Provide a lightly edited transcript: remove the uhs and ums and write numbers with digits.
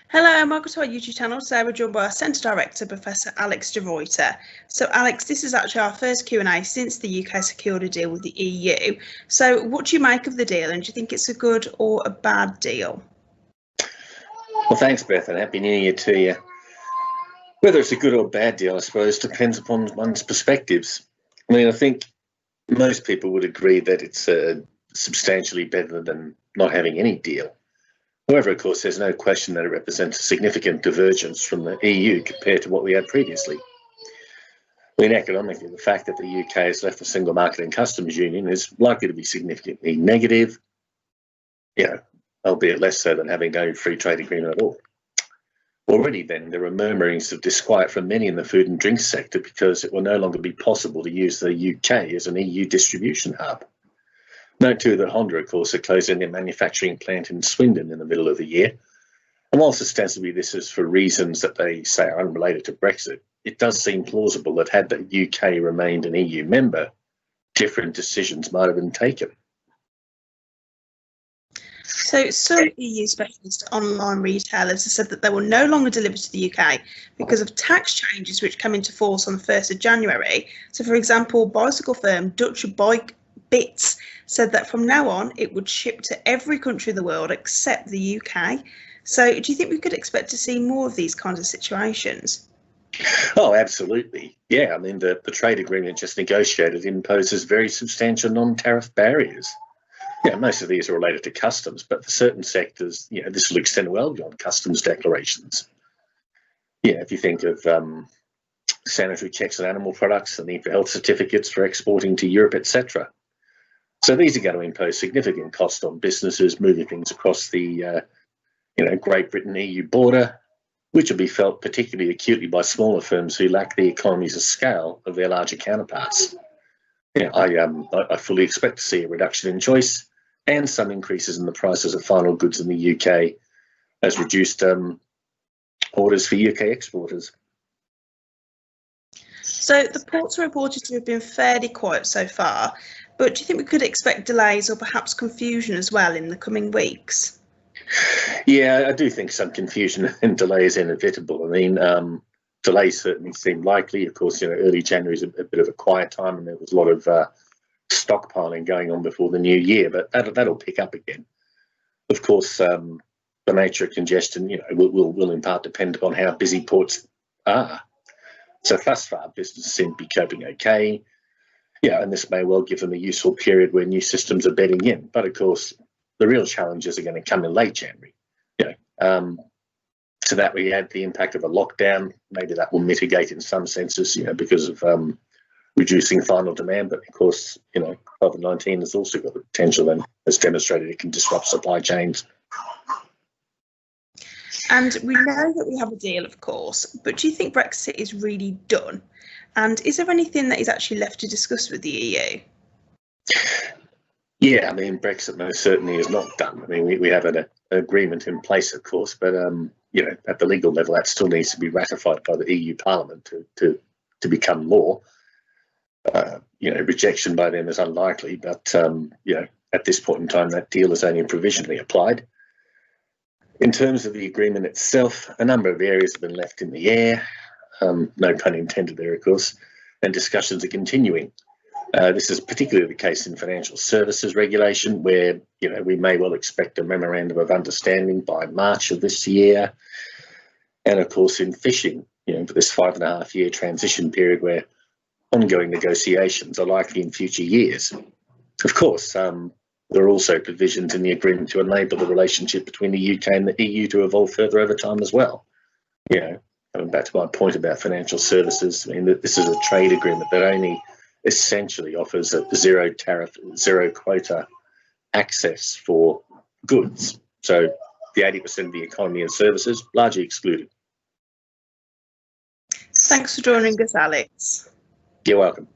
Hello, welcome to our YouTube channel. Today we're joined by our Centre Director, Professor Alex de Ruyter. So Alex, this is actually our first Q&A since the UK secured a deal with the EU. So what do you make of the deal, and do you think it's a good or a bad deal? Well, thanks, Beth, and Happy New Year to you. Whether it's a good or bad deal, I suppose, depends upon one's perspectives. I mean, I think most people would agree that it's substantially better than not having any deal. However, of course, there's no question that it represents a significant divergence from the EU compared to what we had previously. I mean, economically, the fact that the UK has left the single market and customs union is likely to be significantly negative, albeit less so than having no free trade agreement at all. Already then, there are murmurings of disquiet from many in the food and drink sector because it will no longer be possible to use the UK as an EU distribution hub. Note too that Honda, of course, are closing their manufacturing plant in Swindon in the middle of the year. And whilst ostensibly this is for reasons that they say are unrelated to Brexit, it does seem plausible that had the UK remained an EU member, different decisions might have been taken. So some EU specialist online retailers have said that they will no longer deliver to the UK because of tax changes which come into force on the 1st of January. So, for example, bicycle firm Dutch Bike Bits said that from now on it would ship to every country in the world except the UK. So do you think we could expect to see more of these kinds of situations? Oh, absolutely. Yeah, I mean, the trade agreement just negotiated imposes very substantial non-tariff barriers. Yeah, most of these are related to customs, but for certain sectors, this will extend well beyond customs declarations. Yeah, if you think of sanitary checks on animal products, the need for health certificates for exporting to Europe, etc. So these are going to impose significant cost on businesses moving things across the, Great Britain EU border, which will be felt particularly acutely by smaller firms who lack the economies of scale of their larger counterparts. I fully expect to see a reduction in choice and some increases in the prices of final goods in the UK as reduced orders for UK exporters. So the ports are reported to have been fairly quiet so far, but do you think we could expect delays or perhaps confusion as well in the coming weeks? Yeah, I do think some confusion and delay is inevitable. I mean, delays certainly seem likely. Of course, early January is a bit of a quiet time, and there was a lot of stockpiling going on before the new year, but that'll pick up again. Of course, the nature of congestion, will in part depend upon how busy ports are. So thus far, businesses seem to be coping okay. And this may well give them a useful period where new systems are bedding in. But of course, the real challenges are going to come in late January. To that we add the impact of a lockdown. Maybe that will mitigate in some senses, because of reducing final demand. But of course, COVID-19 has also got the potential and has demonstrated it can disrupt supply chains. And we know that we have a deal, of course, but do you think Brexit is really done? And is there anything that is actually left to discuss with the EU? Yeah, I mean, Brexit most certainly is not done. I mean, we have an agreement in place, of course, but, at the legal level, that still needs to be ratified by the EU Parliament to become law. Rejection by them is unlikely, but, at this point in time, that deal is only provisionally applied. In terms of the agreement itself, a number of areas have been left in the air, no pun intended there, of course, and discussions are continuing. This is particularly the case in financial services regulation, where, we may well expect a memorandum of understanding by March of this year. And of course, in fishing, for this 5.5-year transition period where ongoing negotiations are likely in future years. Of course, there are also provisions in the agreement to enable the relationship between the UK and the EU to evolve further over time as well. Coming back to my point about financial services, I mean, this is a trade agreement that only essentially offers a zero tariff, zero quota access for goods. So the 80% of the economy and services largely excluded. Thanks for joining us, Alex. You're welcome.